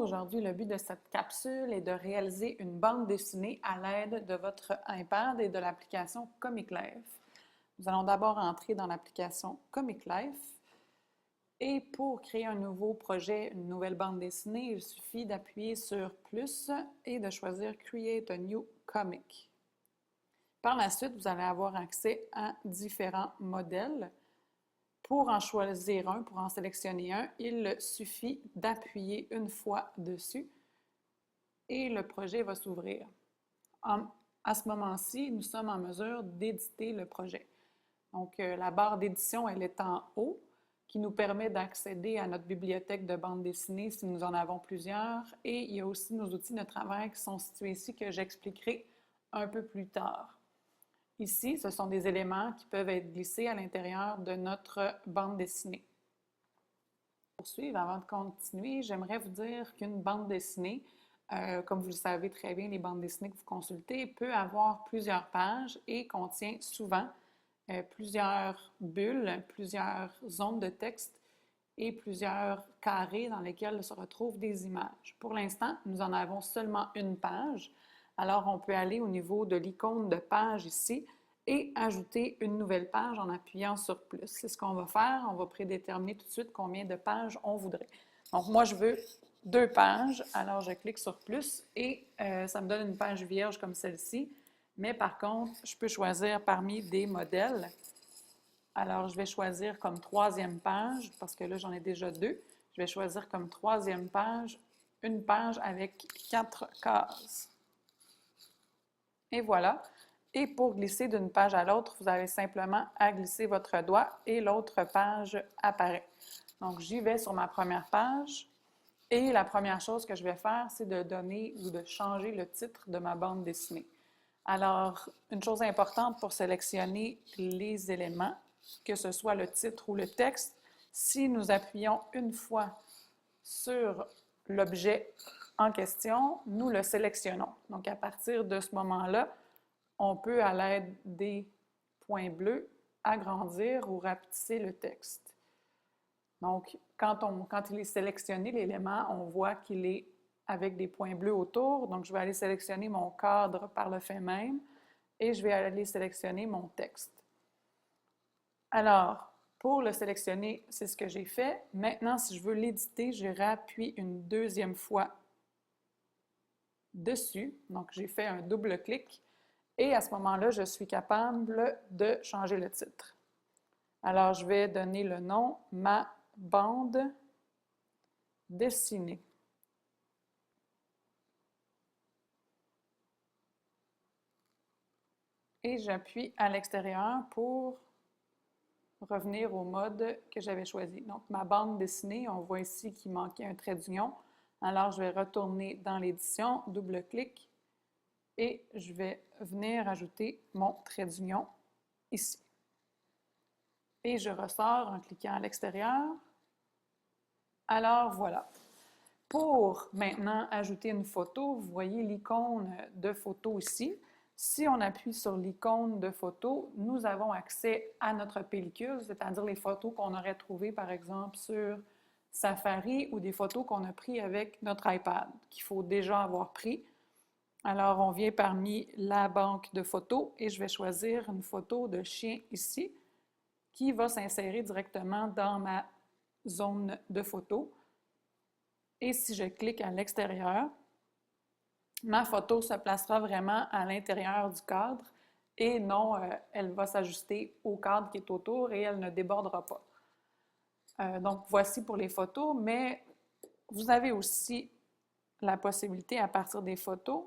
aujourd'hui, le but de cette capsule est de réaliser une bande dessinée à l'aide de votre iPad et de l'application Comic Life. Nous allons d'abord entrer dans l'application Comic Life et pour créer un nouveau projet, une nouvelle bande dessinée, il suffit d'appuyer sur plus et de choisir Create a New Comic. Par la suite, vous allez avoir accès à différents modèles. Pour en choisir un, pour en sélectionner un, il suffit d'appuyer une fois dessus et le projet va s'ouvrir. À ce moment-ci, nous sommes en mesure d'éditer le projet. Donc, la barre d'édition, elle est en haut, qui nous permet d'accéder à notre bibliothèque de bandes dessinées si nous en avons plusieurs. Et il y a aussi nos outils de travail qui sont situés ici que j'expliquerai un peu plus tard. Ici, ce sont des éléments qui peuvent être glissés à l'intérieur de notre bande dessinée. Pour poursuivre, avant de continuer, j'aimerais vous dire qu'une bande dessinée, comme vous le savez très bien, les bandes dessinées que vous consultez, peut avoir plusieurs pages et contient souvent plusieurs bulles, plusieurs zones de texte et plusieurs carrés dans lesquels se retrouvent des images. Pour l'instant, nous en avons seulement une page. Alors, on peut aller au niveau de l'icône de page ici et ajouter une nouvelle page en appuyant sur plus. C'est ce qu'on va faire. On va prédéterminer tout de suite combien de pages on voudrait. Donc, moi, je veux 2 pages. Alors, je clique sur plus et ça me donne une page vierge comme celle-ci. Mais par contre, je peux choisir parmi des modèles. Alors, je vais choisir comme 3e page, parce que là, j'en ai déjà 2. Je vais choisir comme 3e page, une page avec 4 cases. Et voilà. Et pour glisser d'une page à l'autre, vous avez simplement à glisser votre doigt et l'autre page apparaît. Donc, j'y vais sur ma première page. Et la première chose que je vais faire, c'est de donner ou de changer le titre de ma bande dessinée. Alors, une chose importante pour sélectionner les éléments, que ce soit le titre ou le texte, si nous appuyons une fois sur l'objet en question, nous le sélectionnons. Donc, à partir de ce moment-là, on peut, à l'aide des points bleus, agrandir ou rapetisser le texte. Donc, quand il est sélectionné, l'élément, on voit qu'il est avec des points bleus autour. Donc, je vais aller sélectionner mon cadre par le fait même et je vais aller sélectionner mon texte. Alors, pour le sélectionner, c'est ce que j'ai fait. Maintenant, si je veux l'éditer, je rappuie une 2e fois dessus. Donc, j'ai fait un double clic et à ce moment-là, je suis capable de changer le titre. Alors, je vais donner le nom « Ma bande dessinée ». Et j'appuie à l'extérieur pour revenir au mode que j'avais choisi. Donc, ma bande dessinée, on voit ici qu'il manquait un trait d'union. Alors, je vais retourner dans l'édition, double-clic, et je vais venir ajouter mon trait d'union ici. Et je ressors en cliquant à l'extérieur. Alors, voilà. Pour maintenant ajouter une photo, vous voyez l'icône de photo ici. Si on appuie sur l'icône de photo, nous avons accès à notre pellicule, c'est-à-dire les photos qu'on aurait trouvées, par exemple, sur Safari ou des photos qu'on a prises avec notre iPad, qu'il faut déjà avoir pris. Alors, on vient parmi la banque de photos et je vais choisir une photo de chien ici qui va s'insérer directement dans ma zone de photos. Et si je clique à l'extérieur, ma photo se placera vraiment à l'intérieur du cadre et non, elle va s'ajuster au cadre qui est autour et elle ne débordera pas. Donc, voici pour les photos, mais vous avez aussi la possibilité, à partir des photos,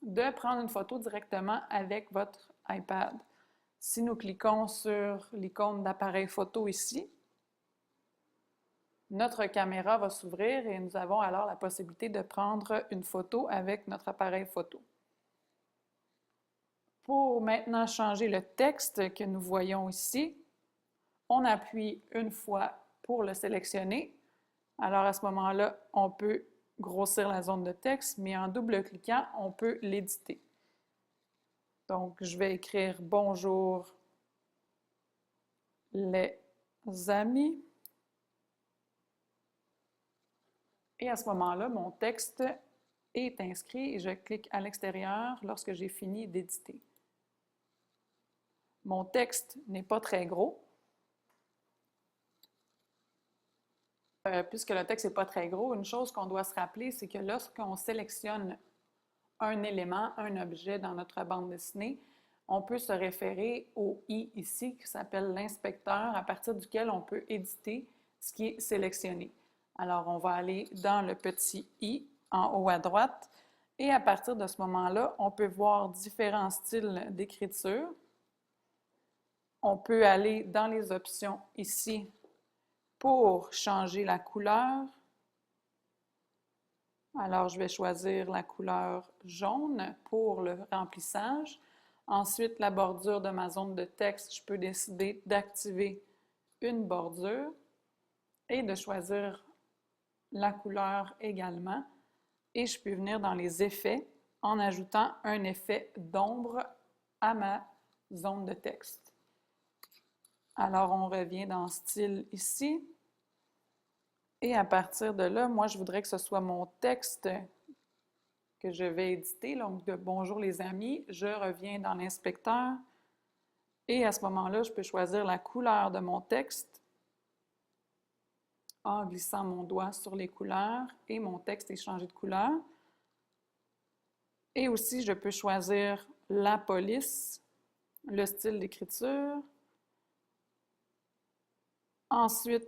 de prendre une photo directement avec votre iPad. Si nous cliquons sur l'icône d'appareil photo ici, notre caméra va s'ouvrir et nous avons alors la possibilité de prendre une photo avec notre appareil photo. Pour maintenant changer le texte que nous voyons ici, on appuie une fois pour le sélectionner. Alors à ce moment-là, on peut grossir la zone de texte, mais en double-cliquant, on peut l'éditer. Donc, je vais écrire « Bonjour les amis ». Et à ce moment-là, mon texte est inscrit et je clique à l'extérieur lorsque j'ai fini d'éditer. Mon texte n'est pas très gros. Puisque le texte n'est pas très gros, une chose qu'on doit se rappeler, c'est que lorsqu'on sélectionne un élément, un objet dans notre bande dessinée, on peut se référer au i ici qui s'appelle l'inspecteur à partir duquel on peut éditer ce qui est sélectionné. Alors, on va aller dans le petit i en haut à droite et à partir de ce moment-là, on peut voir différents styles d'écriture. On peut aller dans les options ici pour changer la couleur. Alors, je vais choisir la couleur jaune pour le remplissage. Ensuite, la bordure de ma zone de texte, je peux décider d'activer une bordure et de choisir la couleur également. Et je peux venir dans les effets en ajoutant un effet d'ombre à ma zone de texte. Alors, on revient dans Style ici. Et à partir de là, moi, je voudrais que ce soit mon texte que je vais éditer. Donc, de Bonjour les amis, je reviens dans l'inspecteur. Et à ce moment-là, je peux choisir la couleur de mon texte en glissant mon doigt sur les couleurs et mon texte est changé de couleur. Et aussi, je peux choisir la police, le style d'écriture. Ensuite,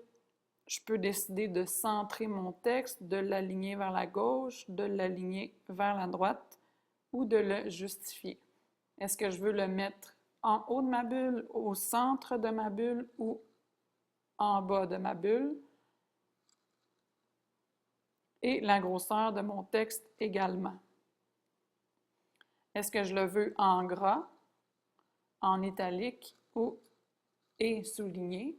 je peux décider de centrer mon texte, de l'aligner vers la gauche, de l'aligner vers la droite ou de le justifier. Est-ce que je veux le mettre en haut de ma bulle, au centre de ma bulle ou en bas de ma bulle? Et la grosseur de mon texte également. Est-ce que je le veux en gras, en italique ou et souligné?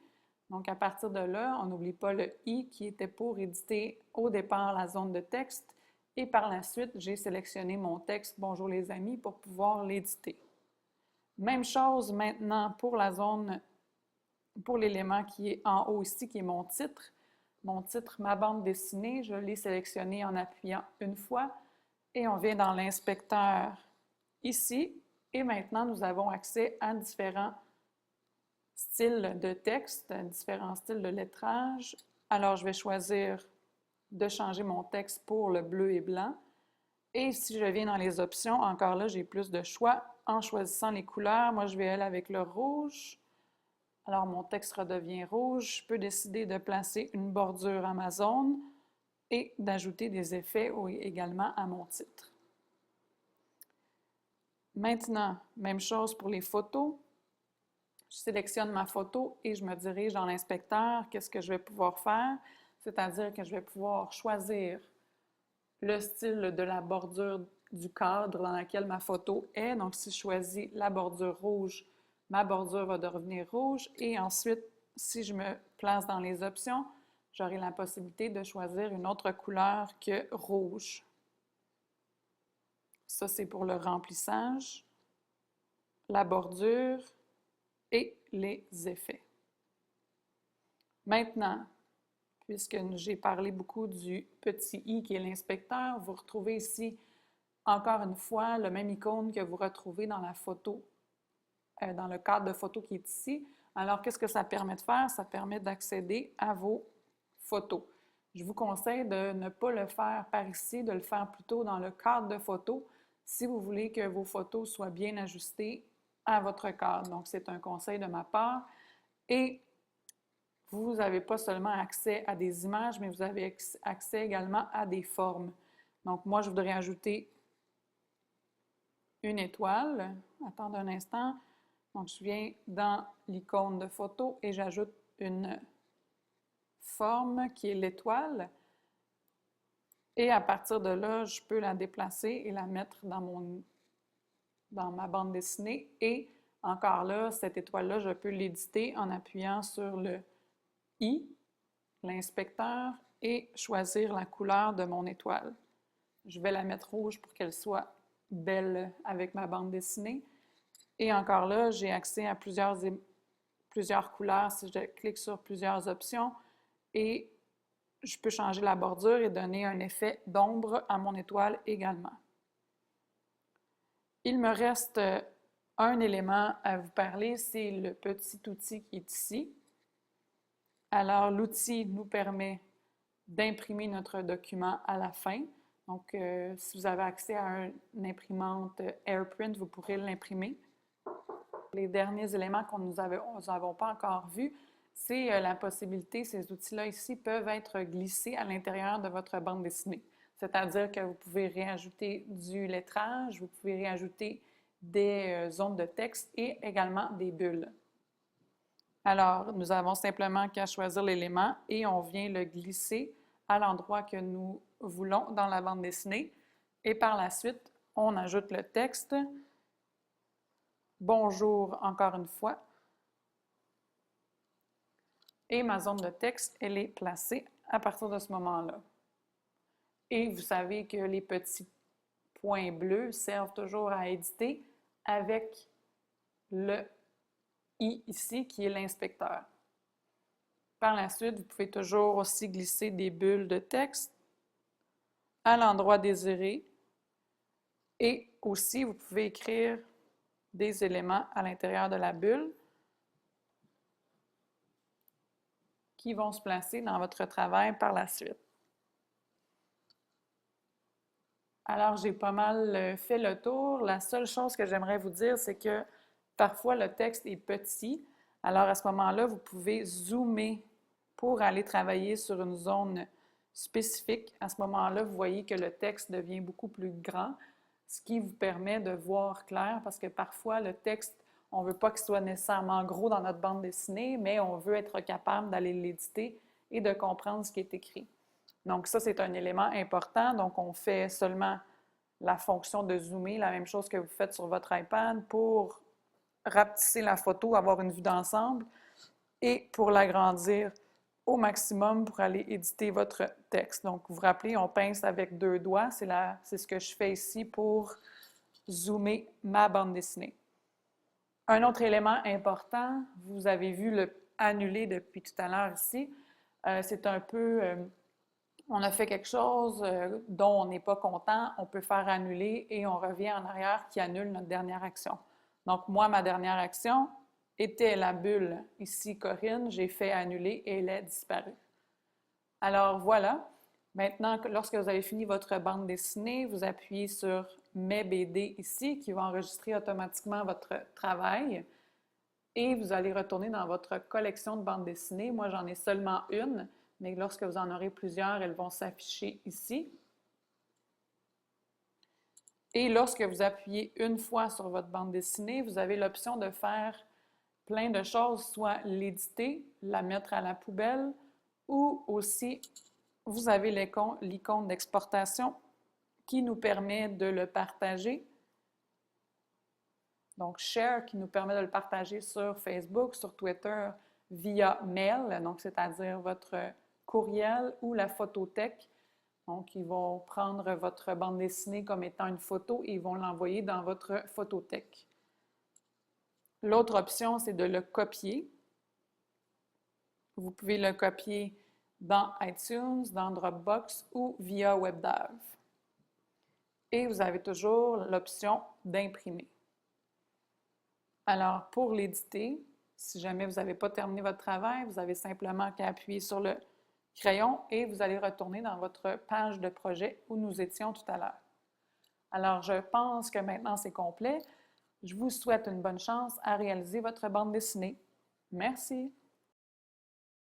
Donc, à partir de là, on n'oublie pas le « i » qui était pour éditer au départ la zone de texte. Et par la suite, j'ai sélectionné mon texte « Bonjour les amis » pour pouvoir l'éditer. Même chose maintenant pour la zone, pour l'élément qui est en haut ici, qui est mon titre. Mon titre, ma bande dessinée, je l'ai sélectionné en appuyant une fois et on vient dans l'inspecteur ici. Et maintenant, nous avons accès à différents styles de texte, différents styles de lettrage. Alors, je vais choisir de changer mon texte pour le bleu et blanc. Et si je viens dans les options, encore là, j'ai plus de choix. En choisissant les couleurs, moi, je vais aller avec le rouge. Alors, mon texte redevient rouge. Je peux décider de placer une bordure à ma zone et d'ajouter des effets également à mon titre. Maintenant, même chose pour les photos. Je sélectionne ma photo et je me dirige dans l'inspecteur. Qu'est-ce que je vais pouvoir faire? C'est-à-dire que je vais pouvoir choisir le style de la bordure du cadre dans lequel ma photo est. Donc, si je choisis la bordure rouge, ma bordure va devenir rouge. Et ensuite, si je me place dans les options, j'aurai la possibilité de choisir une autre couleur que rouge. Ça, c'est pour le remplissage, la bordure et les effets. Maintenant, puisque j'ai parlé beaucoup du petit i qui est l'inspecteur, vous retrouvez ici encore une fois le même icône que vous retrouvez dans la photo, dans le cadre de photo qui est ici. Alors, qu'est-ce que ça permet de faire? Ça permet d'accéder à vos photos. Je vous conseille de ne pas le faire par ici, de le faire plutôt dans le cadre de photo si vous voulez que vos photos soient bien ajustées à votre cadre. Donc, c'est un conseil de ma part. Et vous n'avez pas seulement accès à des images, mais vous avez accès également à des formes. Donc, moi, je voudrais ajouter une étoile. Attendez un instant. Donc, je viens dans l'icône de photo et j'ajoute une forme qui est l'étoile. Et à partir de là, je peux la déplacer et la mettre dans ma bande dessinée. Et encore là, cette étoile-là, je peux l'éditer en appuyant sur le i, l'inspecteur, et choisir la couleur de mon étoile. Je vais la mettre rouge pour qu'elle soit belle avec ma bande dessinée. Et encore là, j'ai accès à plusieurs couleurs si je clique sur plusieurs options. Et je peux changer la bordure et donner un effet d'ombre à mon étoile également. Il me reste un élément à vous parler, c'est le petit outil qui est ici. Alors, l'outil nous permet d'imprimer notre document à la fin. Donc, si vous avez accès à une imprimante AirPrint, vous pourrez l'imprimer. Les derniers éléments que nous n'avons pas encore vus, c'est la possibilité, ces outils-là ici peuvent être glissés à l'intérieur de votre bande dessinée. C'est-à-dire que vous pouvez réajouter du lettrage, vous pouvez réajouter des zones de texte et également des bulles. Alors, nous avons simplement qu'à choisir l'élément et on vient le glisser à l'endroit que nous voulons dans la bande dessinée. Et par la suite, on ajoute le texte. Bonjour encore une fois. Et ma zone de texte, elle est placée à partir de ce moment-là. Et vous savez que les petits points bleus servent toujours à éditer avec le I ici qui est l'inspecteur. Par la suite, vous pouvez toujours aussi glisser des bulles de texte à l'endroit désiré et aussi vous pouvez écrire des éléments à l'intérieur de la bulle qui vont se placer dans votre travail par la suite. Alors, j'ai pas mal fait le tour. La seule chose que j'aimerais vous dire, c'est que parfois le texte est petit. Alors, à ce moment-là, vous pouvez zoomer pour aller travailler sur une zone spécifique. À ce moment-là, vous voyez que le texte devient beaucoup plus grand, ce qui vous permet de voir clair parce que parfois le texte, on ne veut pas qu'il soit nécessairement gros dans notre bande dessinée, mais on veut être capable d'aller l'éditer et de comprendre ce qui est écrit. Donc ça, c'est un élément important. Donc on fait seulement la fonction de zoomer, la même chose que vous faites sur votre iPad pour rapetisser la photo, avoir une vue d'ensemble et pour l'agrandir au maximum pour aller éditer votre texte. Donc, vous vous rappelez, on pince avec 2 doigts. C'est ce que je fais ici pour zoomer ma bande dessinée. Un autre élément important, vous avez vu le annuler depuis tout à l'heure ici. C'est un peu, on a fait quelque chose dont on n'est pas content, on peut faire annuler et on revient en arrière qui annule notre dernière action. Donc, moi, ma dernière action était la bulle ici, Corinne, j'ai fait annuler et elle est disparue. Alors voilà, maintenant, lorsque vous avez fini votre bande dessinée, vous appuyez sur « Mes BD » ici, qui va enregistrer automatiquement votre travail et vous allez retourner dans votre collection de bandes dessinées. Moi, j'en ai seulement une, mais lorsque vous en aurez plusieurs, elles vont s'afficher ici. Et lorsque vous appuyez une fois sur votre bande dessinée, vous avez l'option de faire plein de choses, soit l'éditer, la mettre à la poubelle, ou aussi vous avez l'icône d'exportation qui nous permet de le partager. Donc, Share qui nous permet de le partager sur Facebook, sur Twitter, via mail, donc c'est-à-dire votre courriel ou la photothèque. Donc, ils vont prendre votre bande dessinée comme étant une photo et ils vont l'envoyer dans votre photothèque. L'autre option, c'est de le copier. Vous pouvez le copier dans iTunes, dans Dropbox ou via WebDAV. Et vous avez toujours l'option d'imprimer. Alors, pour l'éditer, si jamais vous n'avez pas terminé votre travail, vous avez simplement qu'à appuyer sur le crayon et vous allez retourner dans votre page de projet où nous étions tout à l'heure. Alors, je pense que maintenant c'est complet. Je vous souhaite une bonne chance à réaliser votre bande dessinée. Merci!